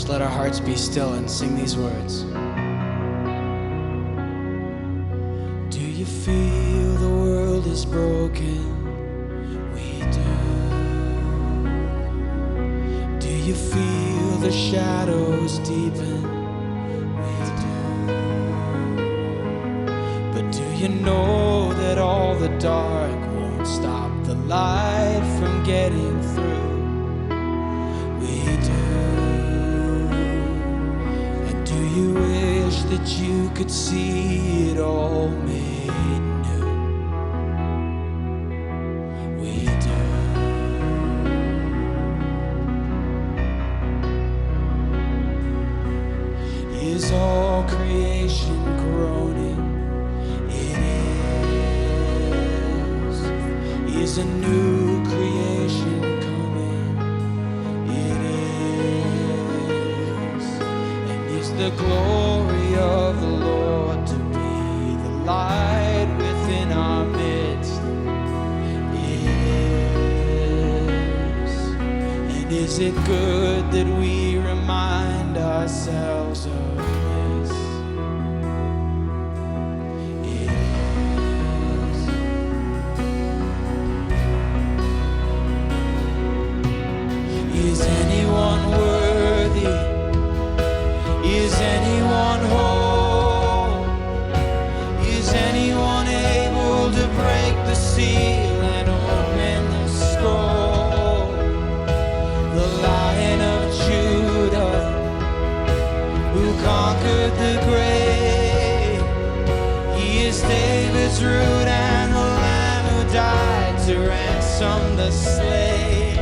Just let our hearts be still and sing these words. Do you feel the world is broken? We do. Do you feel the shadows deepen? We do. But do you know that all the dark won't stop the light from getting through? You wish that you could see it all made new. We do. Is all creation groaning? It is. Is a new creation coming? It is. And is the glory of the Lord to be the light within our midst? It is. And is it good that we remind ourselves of this? It is. Is anyone worthy? Is anyone whole? Is anyone able to break the seal and open the scroll? The Lion of Judah, who conquered the grave. He is David's root and the Lamb who died to ransom the slave.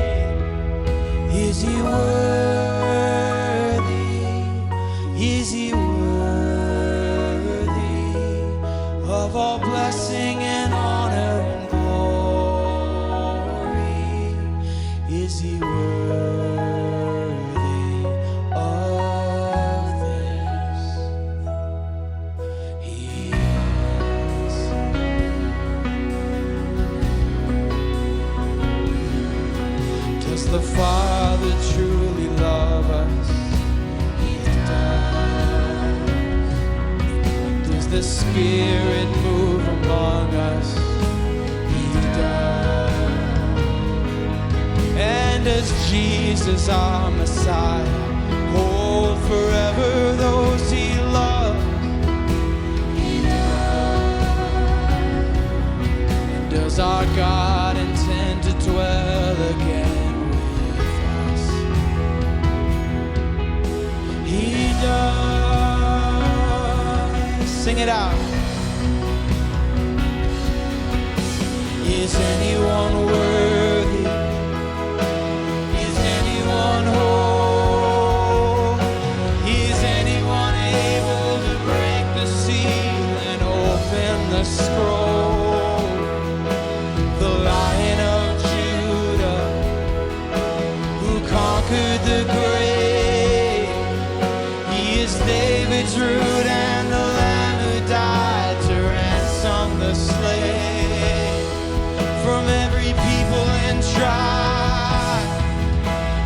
Is he worthy? Is he worthy of all blessing and honor and glory? Is he worthy of this? He is. Does the Father truly love us? The Spirit move among us? He does. And as Jesus our Messiah hold forever those he loves? He does. And does our God intend to dwell again with us? He does. Sing it out. Is anyone worthy? Is anyone whole? Is anyone able to break the seal and open the scroll? The Lion of Judah, who conquered the grave. He is David's root and the died to ransom the slave from every people and tribe,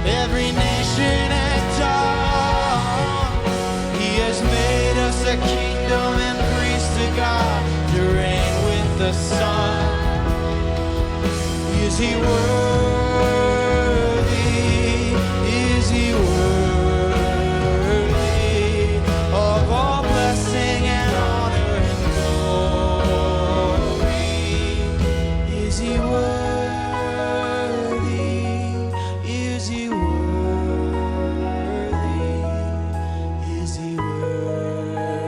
every nation and tongue. He has made us a kingdom and priests to God to reign with the Son. Is he worthy? Is he worthy of all blessing and honor and glory? Is he worthy? Is he worthy? Is he worthy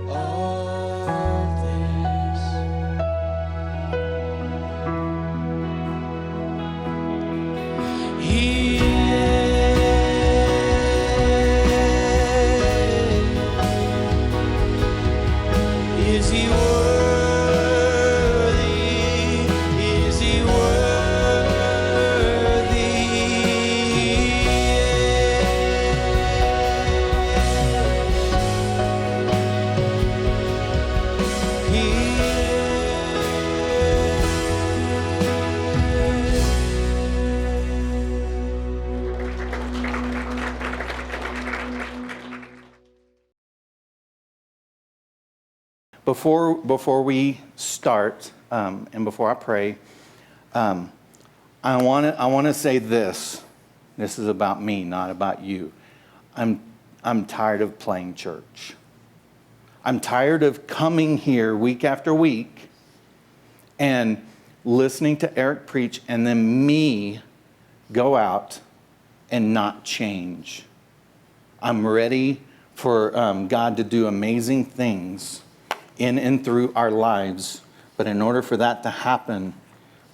of this? He is he worthy? Is he worthy? He is. Before we start, and before I pray, I want to say this. This is about me, not about you. I'm tired of playing church. I'm tired of coming here week after week and listening to Eric preach and then me go out and not change. I'm ready for God to do amazing things in and through our lives. But in order for that to happen,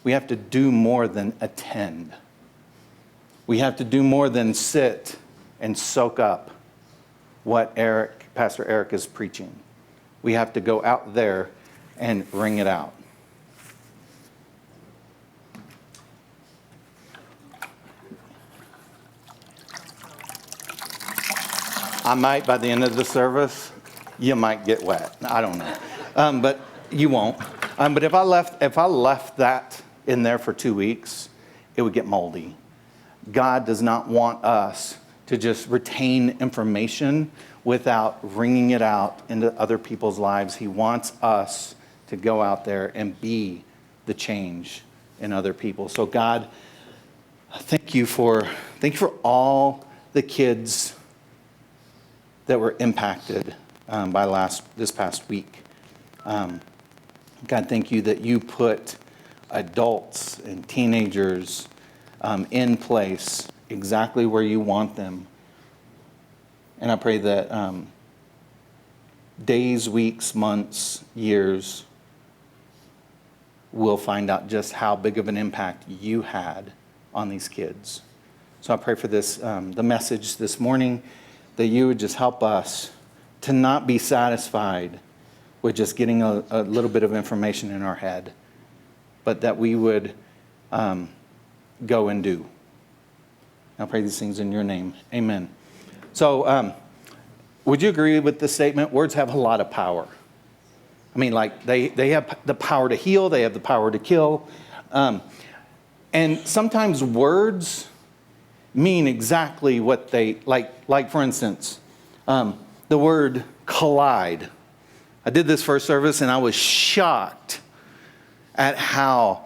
we have to do more than attend. We have to do more than sit and soak up what Pastor Eric is preaching. We have to go out there and ring it out. I might, by the end of the service, you might get wet. I don't know. But you won't. But if I left that in there for 2 weeks, it would get moldy. God does not want us to just retain information without wringing it out into other people's lives. He wants us to go out there and be the change in other people. So God, thank you for all the kids that were impacted by this past week. God, thank you that you put adults and teenagers in place exactly where you want them. And I pray that days, weeks, months, years, we'll find out just how big of an impact you had on these kids. So I pray for this, the message this morning, that you would just help us to not be satisfied with just getting a little bit of information in our head, but that we would go and do. I pray these things in your name. Amen. So would you agree with the statement? Words have a lot of power. I mean, like they have the power to heal. They have the power to kill. And sometimes words mean exactly what they, like for instance, the word collide. I did this first service and I was shocked at how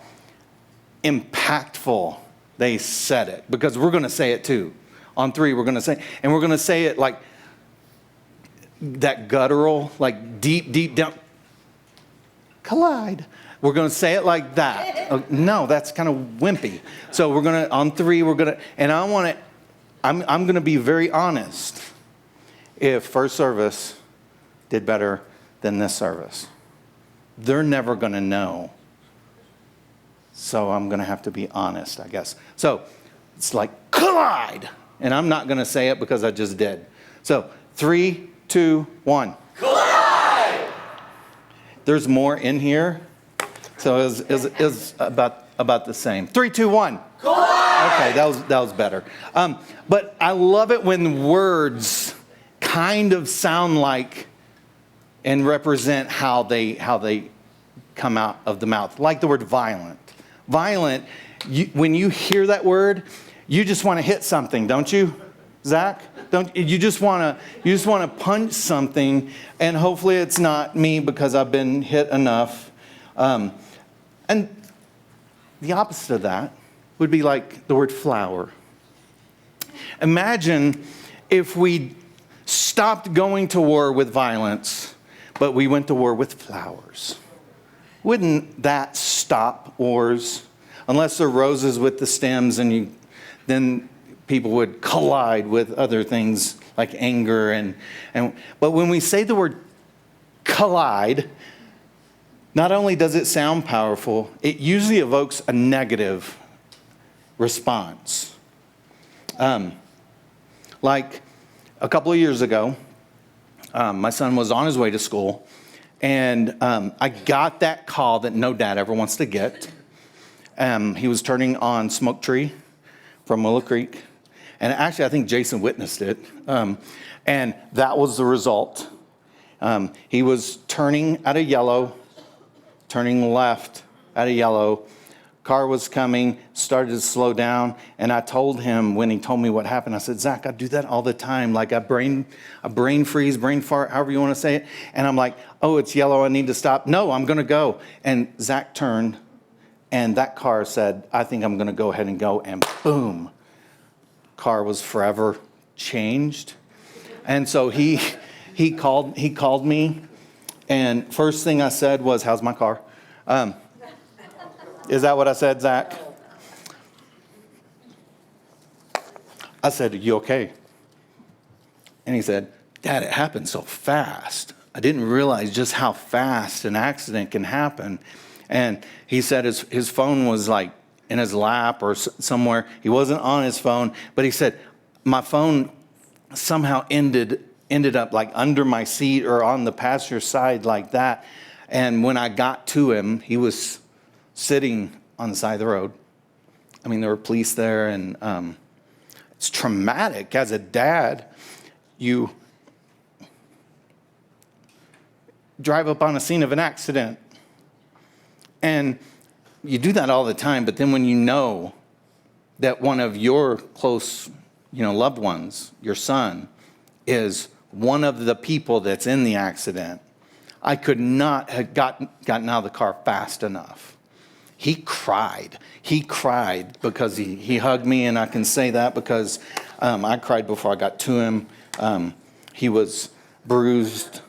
impactful they said it, because we're going to say it too. On 3, we're going to say, and we're going to say it like that guttural, like deep down. Collide. We're going to say it like that. No, that's kind of wimpy. So we're going to, on 3, we're going to, and I'm going to be very honest. If first service did better than this service, they're never going to know. So I'm going to have to be honest, I guess. So it's like collide. And I'm not going to say it because I just did. So 3, 2, 1. Collide! There's more in here. So it was about the same. 3, 2, 1. Collide! Okay, that was better. But I love it when words kind of sound like and represent how they come out of the mouth. Like the word violent. Violent, when you hear that word, you just want to hit something, don't you, Zach? You just want to punch something, and hopefully it's not me because I've been hit enough. And the opposite of that would be like the word flower. Imagine if we stopped going to war with violence, but we went to war with flowers. Wouldn't that stop wars? Unless they're roses with the stems, and then people would collide with other things like anger and but when we say the word collide, not only does it sound powerful, it usually evokes a negative response. Like a couple of years ago, my son was on his way to school, and I got that call that no dad ever wants to get. He was turning on Smoke Tree from Willow Creek. And actually, I think Jason witnessed it. And that was the result. He was turning at a yellow, turning left at a yellow, car was coming, started to slow down, and I told him when he told me what happened, I said, Zach, I do that all the time, like a brain freeze, brain fart, however you want to say it. And I'm like, oh, it's yellow, I need to stop. No, I'm going to go. And Zach turned, and that car said, I think I'm going to go ahead and go, and boom, car was forever changed. And so he called me, and first thing I said was, how's my car? Is that what I said, Zach? I said, are you okay? And he said, Dad, it happened so fast. I didn't realize just how fast an accident can happen. And he said his phone was like in his lap or somewhere. He wasn't on his phone, but he said, my phone somehow ended up like under my seat or on the passenger side like that. And when I got to him, he was sitting on the side of the road. I mean, there were police there, and it's traumatic. As a dad, you drive up on a scene of an accident, and you do that all the time, but then when you know that one of your close, loved ones, your son, is one of the people that's in the accident, I could not have gotten out of the car fast enough. He cried. He cried because he hugged me, and I can say that because I cried before I got to him. He was bruised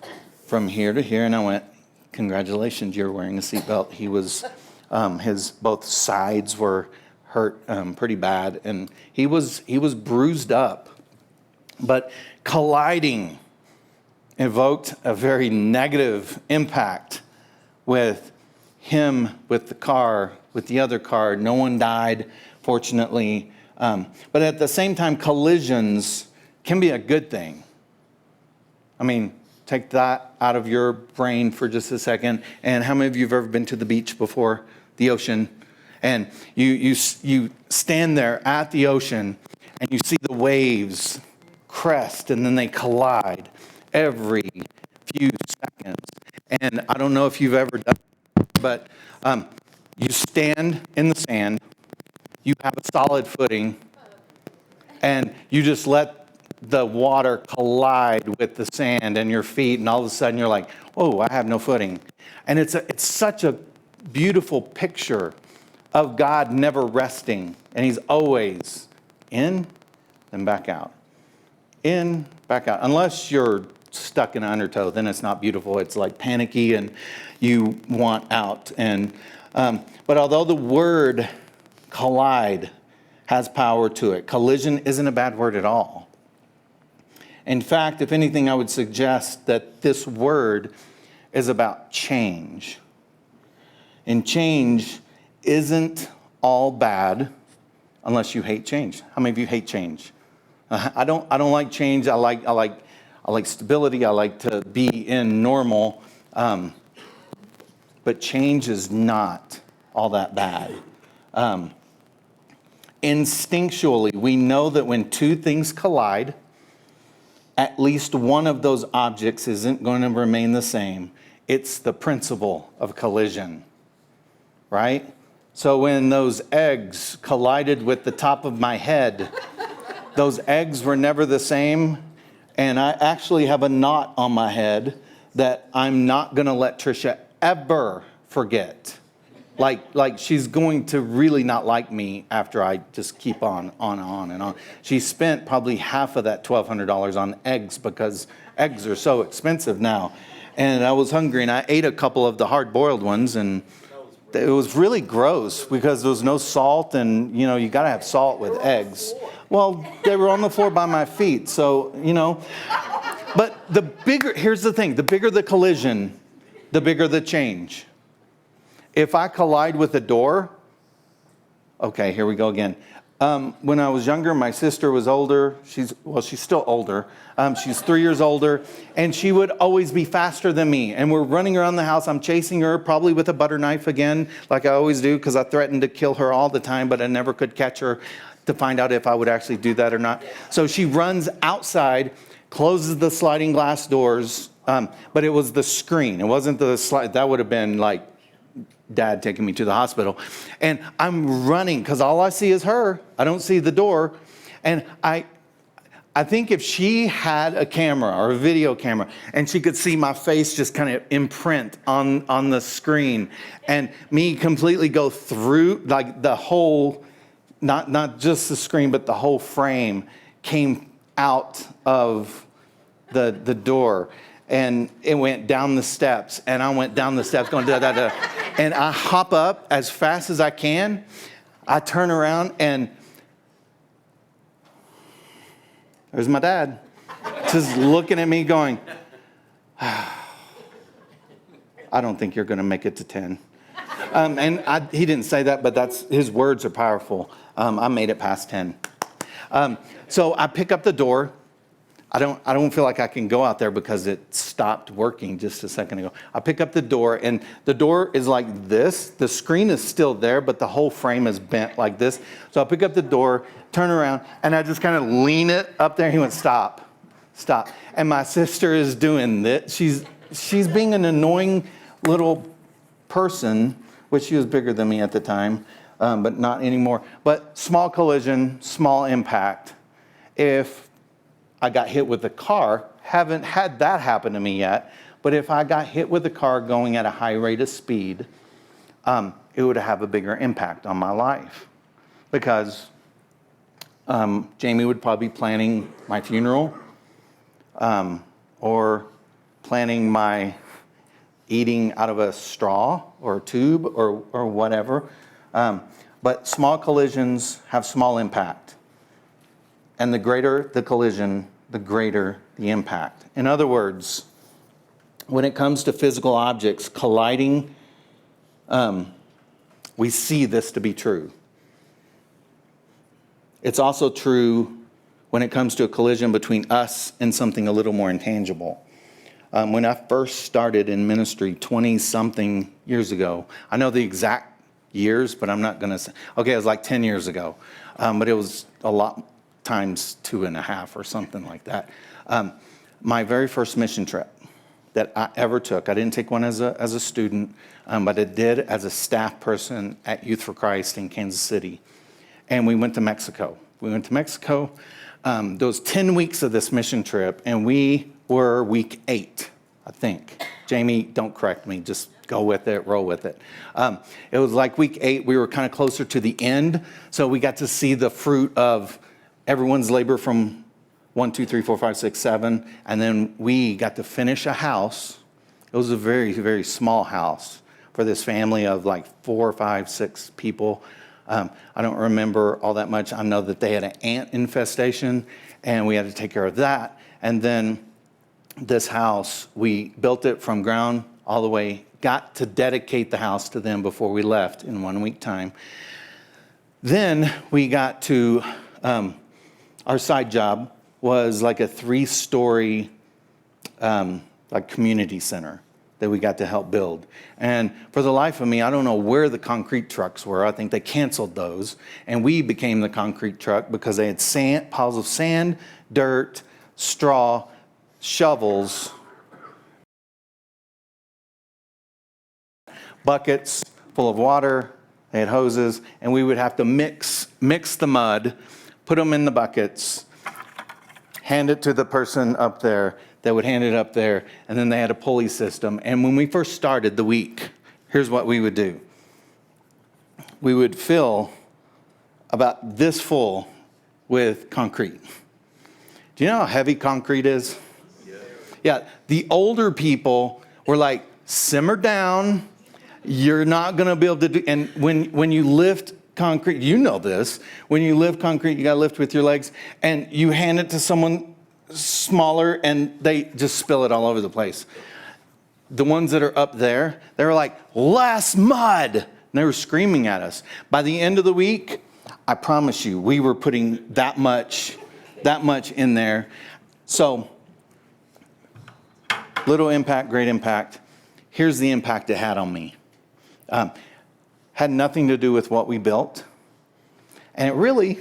from here to here, and I went, congratulations, you're wearing a seatbelt. He was, his both sides were hurt pretty bad, and he was bruised up. But colliding evoked a very negative impact with him, with the car, with the other car. No one died, fortunately. But at the same time, collisions can be a good thing. I mean, take that out of your brain for just a second. And how many of you have ever been to the beach before, the ocean? And you stand there at the ocean, and you see the waves crest, and then they collide every few seconds. And I don't know if you've ever done it, but you stand in the sand, you have a solid footing, and you just let the water collide with the sand and your feet, and all of a sudden you're like, oh, I have no footing. And it's such a beautiful picture of God never resting, and he's always in and back out. In, back out. Unless you're stuck in an undertow, then it's not beautiful. It's like panicky, and you want out. And but although the word collide has power to it, collision isn't a bad word at all. In fact, if anything, I would suggest that this word is about change. And change isn't all bad unless you hate change. How many of you hate change? I don't like change. I like stability. I like to be in normal. But change is not all that bad. Instinctually, we know that when two things collide, at least one of those objects isn't going to remain the same. It's the principle of collision, right? So when those eggs collided with the top of my head, those eggs were never the same. And I actually have a knot on my head that I'm not going to let Trisha ever forget. Like she's going to really not like me after I just keep on and on. She spent probably half of that $1,200 on eggs because eggs are so expensive now. And I was hungry, and I ate a couple of the hard-boiled ones, and it was really gross because there was no salt, and, you got to have salt with eggs. Well, they were on the floor by my feet, so, But here's the thing, the bigger the collision, the bigger the change. If I collide with a door, okay, here we go again. When I was younger, my sister was older. She's still older. She's 3 years older, and she would always be faster than me. And we're running around the house. I'm chasing her, probably with a butter knife again, like I always do, because I threatened to kill her all the time, but I never could catch her to find out if I would actually do that or not. So she runs outside, closes the sliding glass doors, but it was the screen. It wasn't the slide. That would have been like dad taking me to the hospital. And I'm running because all I see is her. I don't see the door. And I think if she had a camera or a video camera and she could see my face just kind of imprint on the screen and me completely go through, like the whole, not just the screen, but the whole frame came out of the door. And it went down the steps, and I went down the steps going da-da-da. And I hop up as fast as I can. I turn around, and there's my dad, just looking at me going, I don't think you're going to make it to 10. He didn't say that, but his words are powerful. I made it past 10. So I pick up the door. I don't feel like I can go out there because it stopped working just a second ago. I pick up the door, and the door is like this. The screen is still there, but the whole frame is bent like this. So I pick up the door, turn around, and I just kind of lean it up there. He went, stop. And my sister is doing this. She's being an annoying little person, which she was bigger than me at the time, but not anymore. But small collision, small impact. If I got hit with a car, haven't had that happen to me yet, but if I got hit with a car going at a high rate of speed, it would have a bigger impact on my life. Because Jamie would probably be planning my funeral, or planning my eating out of a straw or a tube or whatever. But small collisions have small impact. And the greater the collision, the greater the impact. In other words, when it comes to physical objects colliding, we see this to be true. It's also true when it comes to a collision between us and something a little more intangible. When I first started in ministry 20-something years ago, I know the exact years, but I'm not going to say. Okay, it was like 10 years ago, but it was a lot times 2.5 or something like that. My very first mission trip that I ever took, I didn't take one as a student, but I did as a staff person at Youth for Christ in Kansas City. And we went to Mexico. There was 10 weeks of this mission trip, and we were week 8, I think. Jamie, don't correct me. Just go with it, roll with it. It was like week 8. We were kind of closer to the end, so we got to see the fruit of everyone's labor from 1, 2, 3, 4, 5, 6, 7, and then we got to finish a house. It was a very, very small house for this family of like 4, 5, 6 people. I don't remember all that much. I know that they had an ant infestation, and we had to take care of that. And then this house, we built it from ground all the way, got to dedicate the house to them before we left in 1 week time. Then we got to... our side job was like a 3-story like community center that we got to help build. And for the life of me, I don't know where the concrete trucks were. I think they canceled those. And we became the concrete truck because they had piles of sand, dirt, straw, shovels, buckets full of water. They had hoses. And we would have to mix the mud, put them in the buckets, hand it to the person up there that would hand it up there, and then they had a pulley system. And when we first started the week, here's what we would do. We would fill about this full with concrete. Do you know how heavy concrete is? Yeah, the older people were like, simmer down, you're not gonna be able to do, and when you lift concrete, you know this. When you lift concrete, you got to lift with your legs, and you hand it to someone smaller, and they just spill it all over the place. The ones that are up there, they were like, less mud. And they were screaming at us. By the end of the week, I promise you, we were putting that much in there. So, little impact, great impact. Here's the impact it had on me. Had nothing to do with what we built. And it really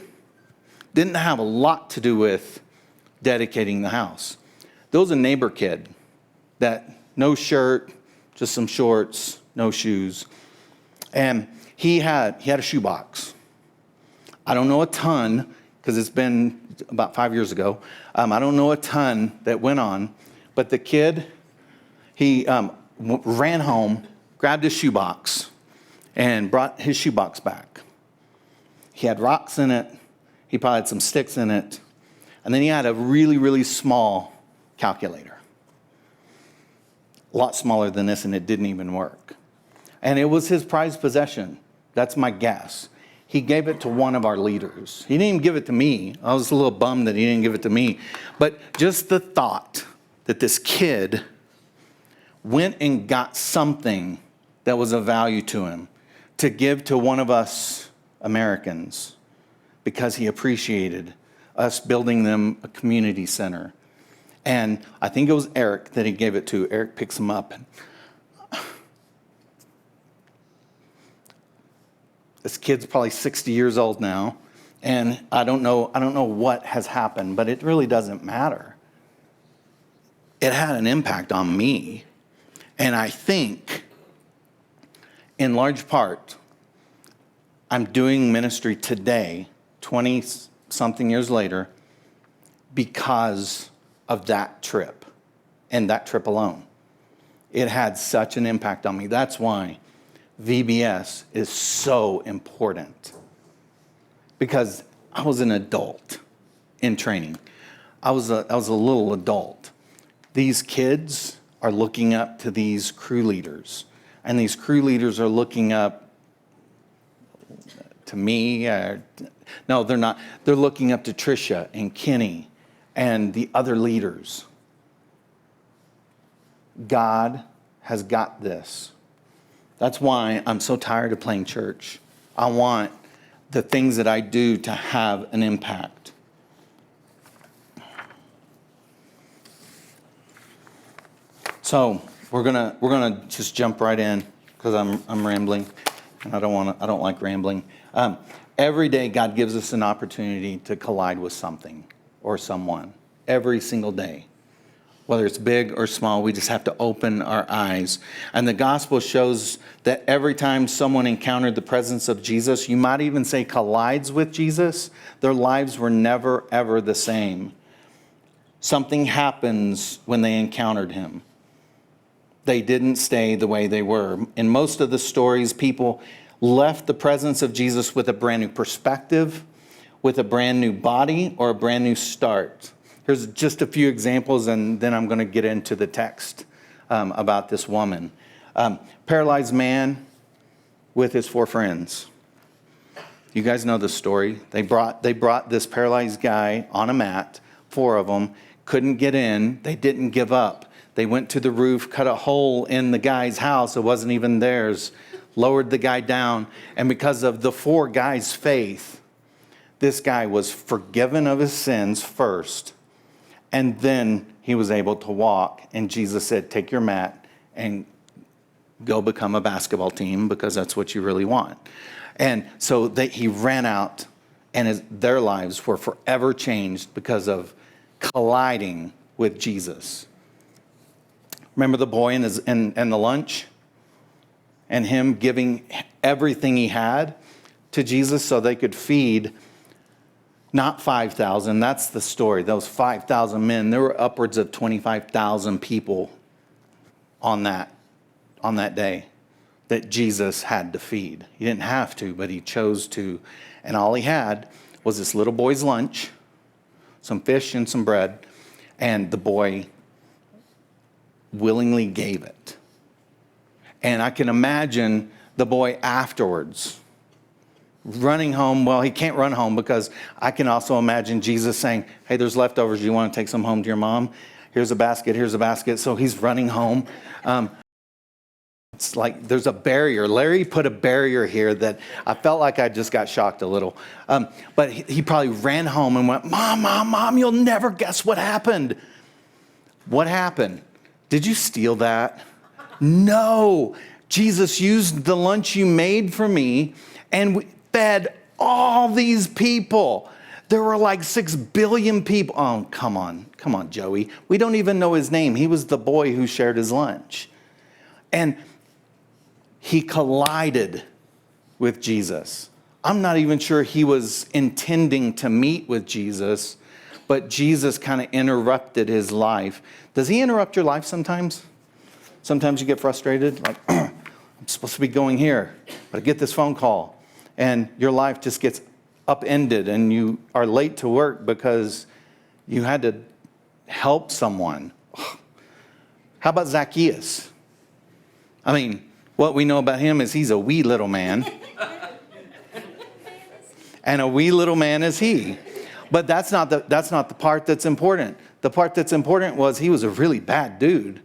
didn't have a lot to do with dedicating the house. There was a neighbor kid that no shirt, just some shorts, no shoes. And he had a shoebox. I don't know a ton, because it's been about 5 years ago. I don't know a ton that went on, but the kid, he ran home, grabbed his shoebox, and brought his shoebox back. He had rocks in it. He probably had some sticks in it. And then he had a really, really small calculator. A lot smaller than this, and it didn't even work. And it was his prized possession. That's my guess. He gave it to one of our leaders. He didn't even give it to me. I was a little bummed that he didn't give it to me. But just the thought that this kid went and got something that was of value to him to give to one of us Americans because he appreciated us building them a community center. And I think it was Eric that he gave it to. Eric picks him up. This kid's probably 60 years old now, and I don't know what has happened, but it really doesn't matter. It had an impact on me. And I think, in large part, I'm doing ministry today, 20-something years later, because of that trip, and that trip alone. It had such an impact on me. That's why VBS is so important, because I was an adult in training. I was a little adult. These kids are looking up to these crew leaders, and these crew leaders are looking up to me. No, they're not. They're looking up to Tricia and Kenny and the other leaders. God has got this. That's why I'm so tired of playing church. I want the things that I do to have an impact. So we're gonna just jump right in, because I'm rambling, and I don't like rambling. Every day God gives us an opportunity to collide with something or someone. Every single day. Whether it's big or small, we just have to open our eyes. And the gospel shows that every time someone encountered the presence of Jesus, you might even say collides with Jesus, their lives were never, ever the same. Something happens when they encountered him. They didn't stay the way they were. In most of the stories, people left the presence of Jesus with a brand new perspective, with a brand new body, or a brand new start. Here's just a few examples, and then I'm going to get into the text about this woman. Paralyzed man with his 4 friends. You guys know the story. They brought this paralyzed guy on a mat, 4 of them, couldn't get in. They didn't give up. They went to the roof, cut a hole in the guy's house. It wasn't even theirs. Lowered the guy down. And because of the 4 guys' faith, this guy was forgiven of his sins first. And then he was able to walk. And Jesus said, take your mat and go become a basketball team, because that's what you really want. And so he ran out, and their lives were forever changed because of colliding with Jesus. Remember the boy and the lunch? And him giving everything he had to Jesus so they could feed not 5,000, that's the story. Those 5,000 men, there were upwards of 25,000 people on that day that Jesus had to feed. He didn't have to, but he chose to. And all he had was this little boy's lunch, some fish and some bread, and the boy willingly gave it. And I can imagine the boy afterwards running home. Well, he can't run home, because I can also imagine Jesus saying, hey, there's leftovers. Do you want to take some home to your mom? Here's a basket. Here's a basket. So he's running home. It's like there's a barrier. Larry put a barrier here that I felt like I just got shocked a little. But he probably ran home and went, Mom, you'll never guess what happened. What happened? Did you steal that? No. Jesus used the lunch you made for me, and we fed all these people. There were like 6 billion people. Oh, come on, Joey. We don't even know his name. He was the boy who shared his lunch. And he collided with Jesus. I'm not even sure he was intending to meet with Jesus, but Jesus kind of interrupted his life. Does he interrupt your life sometimes? Sometimes you get frustrated, like, I'm supposed to be going here, but I get this phone call, and your life just gets upended, and you are late to work because you had to help someone. How about Zacchaeus? I mean, what we know about him is he's a wee little man. And a wee little man is he. But that's not the part that's important. The part that's important was he was a really bad dude.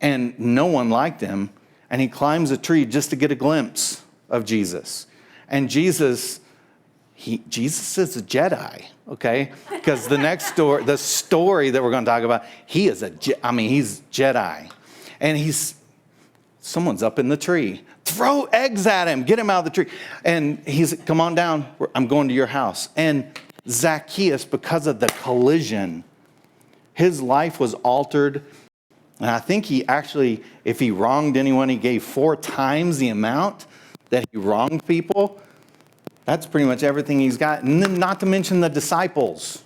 And no one liked him. And he climbs a tree just to get a glimpse of Jesus. And Jesus is a Jedi, okay? Because the next story, the story that we're going to talk about, he's Jedi. And someone's up in the tree. Throw eggs at him. Get him out of the tree. And he's, come on down. I'm going to your house. And Zacchaeus, because of the collision, his life was altered. And I think he actually, if he wronged anyone, he gave 4 times the amount that he wronged people. That's pretty much everything he's got. And then not to mention the disciples.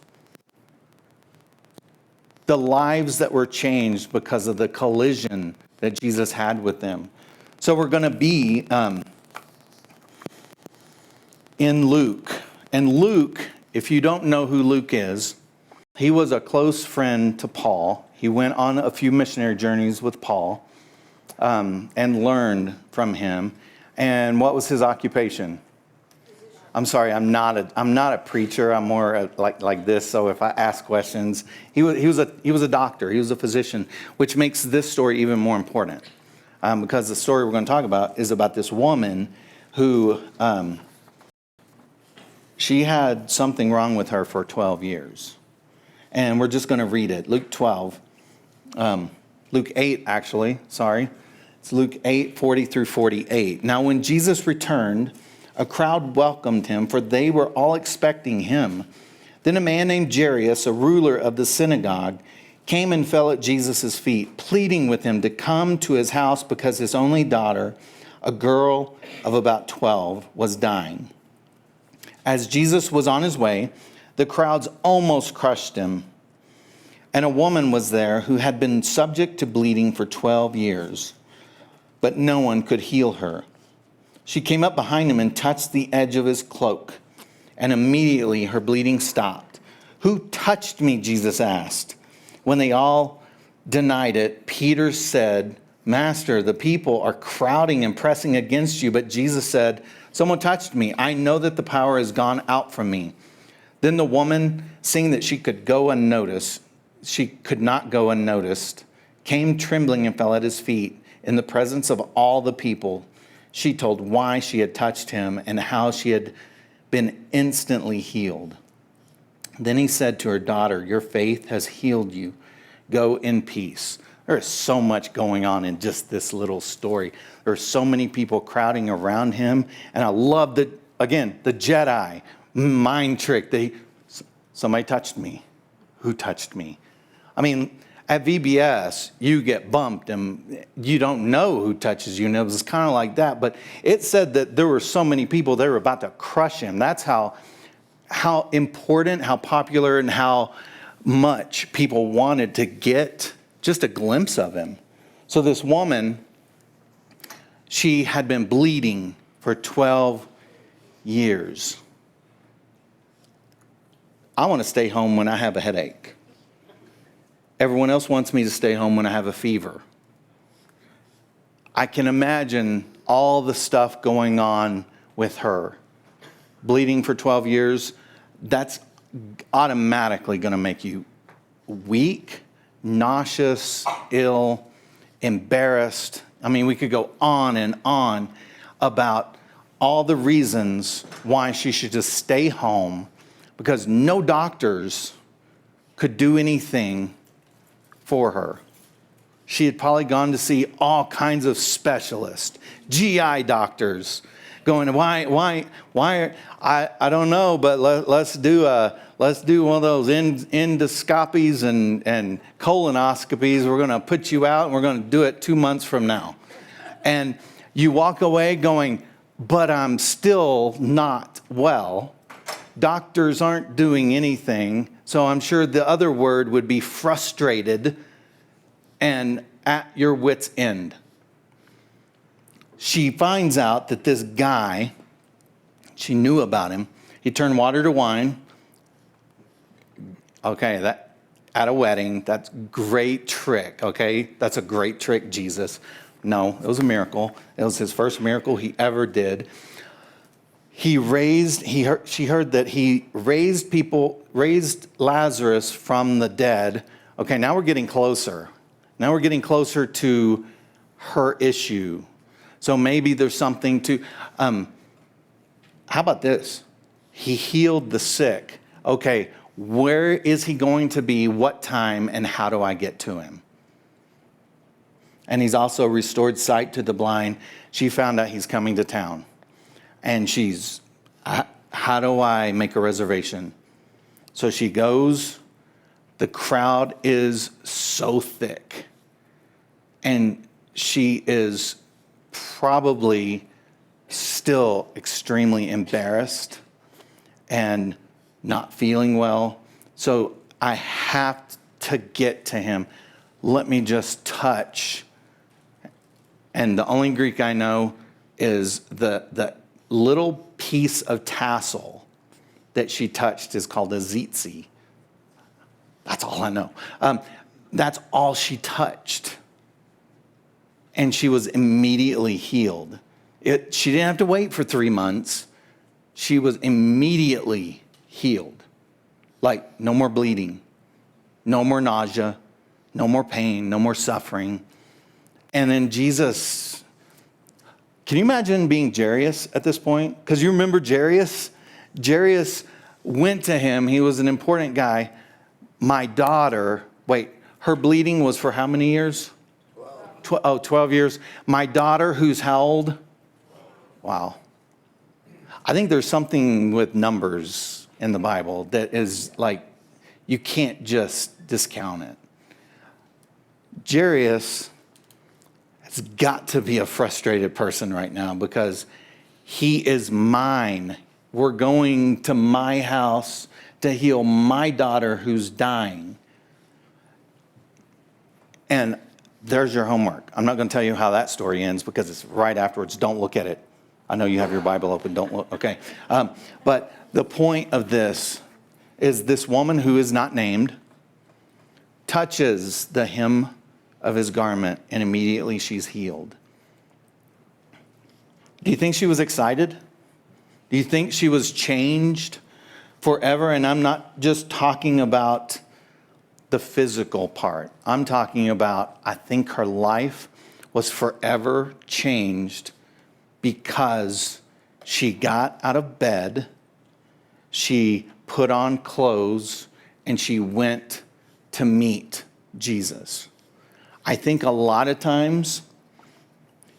The lives that were changed because of the collision that Jesus had with them. So we're going to be in Luke. And Luke, if you don't know who Luke is, he was a close friend to Paul. He went on a few missionary journeys with Paul and learned from him. And what was his occupation? I'm sorry, I'm not a preacher. I'm more like this. So if I ask questions, he was a doctor. He was a physician, which makes this story even more important. Because the story we're going to talk about is about this woman who she had something wrong with her for 12 years. And we're just going to read it. Luke 8, actually. Sorry. It's Luke 8, 40 through 48. Now, when Jesus returned, a crowd welcomed him, for they were all expecting him. Then a man named Jairus, a ruler of the synagogue, came and fell at Jesus' feet, pleading with him to come to his house because his only daughter, a girl of about 12, was dying. As Jesus was on his way, the crowds almost crushed him. And a woman was there who had been subject to bleeding for 12 years, but no one could heal her. She came up behind him and touched the edge of his cloak, and immediately her bleeding stopped. "Who touched me?" Jesus asked. When they all denied it, Peter said, "Master, the people are crowding and pressing against you." But Jesus said, "Someone touched me. I know that the power has gone out from me." Then the woman, seeing that she could not go unnoticed, came trembling and fell at his feet in the presence of all the people. She told why she had touched him and how she had been instantly healed. Then he said to her, "Daughter, your faith has healed you. Go in peace." There is so much going on in just this little story. There are so many people crowding around him. And I love the Jedi mind trick. Somebody touched me. Who touched me? I mean, at VBS, you get bumped and you don't know who touches you. And it was kind of like that. But it said that there were so many people, they were about to crush him. That's how important, how popular, and how much people wanted to get just a glimpse of him. So this woman, she had been bleeding for 12 years. I want to stay home when I have a headache. Everyone else wants me to stay home when I have a fever. I can imagine all the stuff going on with her. Bleeding for 12 years, that's automatically going to make you weak, nauseous, ill, embarrassed. I mean, we could go on and on about all the reasons why she should just stay home, because no doctors could do anything for her. She had probably gone to see all kinds of specialists, GI doctors, going, why? I don't know, but let's do one of those endoscopies and colonoscopies. We're going to put you out, and we're going to do it 2 months from now. And you walk away going, but I'm still not well. Doctors aren't doing anything. So I'm sure the other word would be frustrated and at your wit's end. She finds out that this guy, she knew about him. He turned water to wine. Okay, that at a wedding, that's great trick, okay? That's a great trick, Jesus. No, it was a miracle. It was his first miracle he ever did. She heard that he raised Lazarus from the dead. Okay, now we're getting closer. Now we're getting closer to her issue. So maybe there's something to, how about this? He healed the sick. Okay, where is he going to be, what time, and how do I get to him? And he's also restored sight to the blind. She found out he's coming to town. And she's, how do I make a reservation? So she goes. The crowd is so thick. And she is probably still extremely embarrassed and not feeling well. So I have to get to him. Let me just touch. And the only Greek I know is the little piece of tassel that she touched is called a zitzi. That's all I know. That's all she touched. And she was immediately healed. She didn't have to wait for 3 months. She was immediately healed. Like, no more bleeding, no more nausea, no more pain, no more suffering. And then Jesus, can you imagine being Jairus at this point? Because you remember Jairus? Jairus went to him. He was an important guy. My daughter, her bleeding was for how many years? 12 years. My daughter, who's how old? Wow. I think there's something with numbers in the Bible that is like, you can't just discount it. Jairus has got to be a frustrated person right now because he is mine. We're going to my house to heal my daughter who's dying. And there's your homework. I'm not going to tell you how that story ends because it's right afterwards. Don't look at it. I know you have your Bible open. Don't look. Okay. But the point of this is this woman who is not named touches the hem of his garment and immediately she's healed. Do you think she was excited? Do you think she was changed forever? And I'm not just talking about the physical part. I'm talking about, I think her life was forever changed because she got out of bed, she put on clothes, and she went to meet Jesus. I think a lot of times,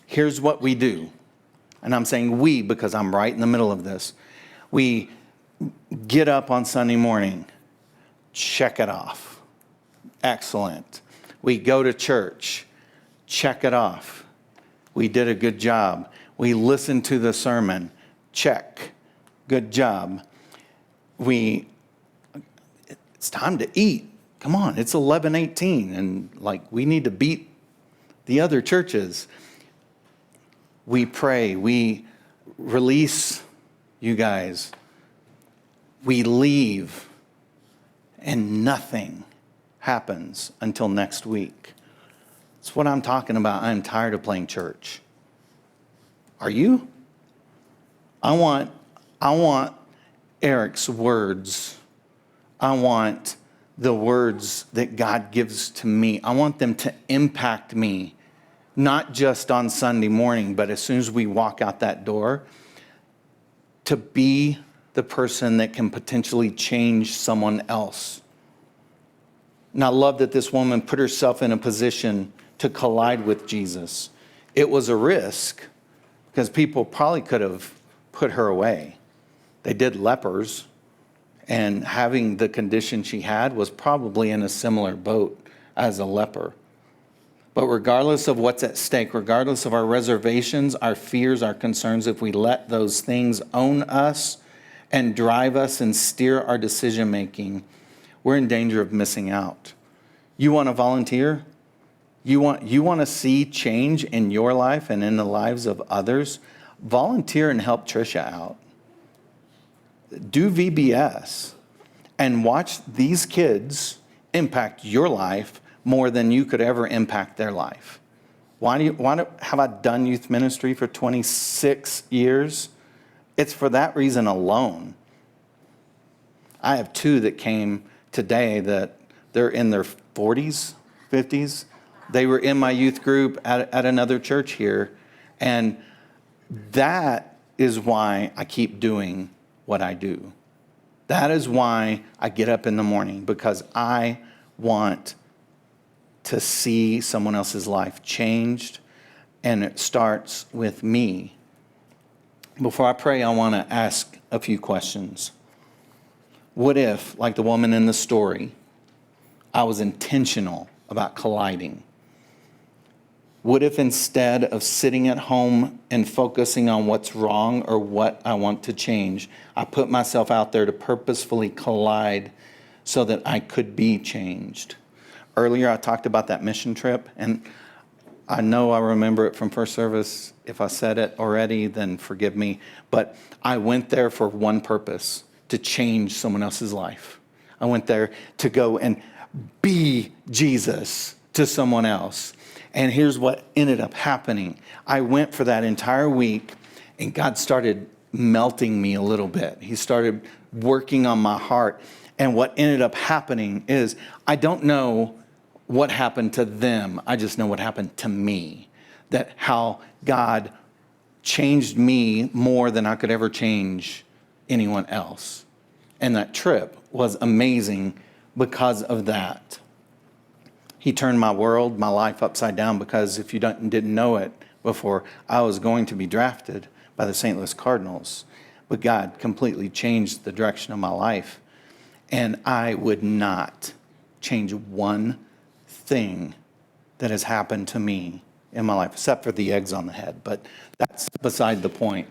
here's what we do. And I'm saying we because I'm right in the middle of this. We get up on Sunday morning, check it off. Excellent. We go to church, check it off. We did a good job. We listened to the sermon, check, good job. It's time to eat. Come on, it's 11:18, and we need to beat the other churches. We pray, we release you guys. We leave, and nothing happens until next week. That's what I'm talking about. I'm tired of playing church. Are you? I want Eric's words. I want the words that God gives to me. I want them to impact me, not just on Sunday morning, but as soon as we walk out that door, to be the person that can potentially change someone else. And I love that this woman put herself in a position to collide with Jesus. It was a risk because people probably could have put her away. They did lepers, and having the condition she had was probably in a similar boat as a leper. But regardless of what's at stake, regardless of our reservations, our fears, our concerns, if we let those things own us and drive us and steer our decision making, we're in danger of missing out. You want to volunteer? You want to see change in your life and in the lives of others? Volunteer and help Trisha out. Do VBS and watch these kids impact your life more than you could ever impact their life. Why have I done youth ministry for 26 years? It's for that reason alone. I have two that came today that they're in their 40s, 50s. They were in my youth group at another church here. And that is why I keep doing what I do. That is why I get up in the morning, because I want to see someone else's life changed, and it starts with me. Before I pray, I want to ask a few questions. What if, like the woman in the story, I was intentional about colliding? What if instead of sitting at home and focusing on what's wrong or what I want to change, I put myself out there to purposefully collide so that I could be changed? Earlier, I talked about that mission trip, and I know I remember it from first service. If I said it already, then forgive me. But I went there for one purpose: to change someone else's life. I went there to go and be Jesus to someone else. And here's what ended up happening. I went for that entire week, and God started melting me a little bit. He started working on my heart. And what ended up happening is, I don't know what happened to them. I just know what happened to me. That how God changed me more than I could ever change anyone else. And that trip was amazing because of that. He turned my world, my life upside down, because if you didn't know it before, I was going to be drafted by the St. Louis Cardinals. But God completely changed the direction of my life. And I would not change one thing that has happened to me in my life, except for the eggs on the head. But that's beside the point.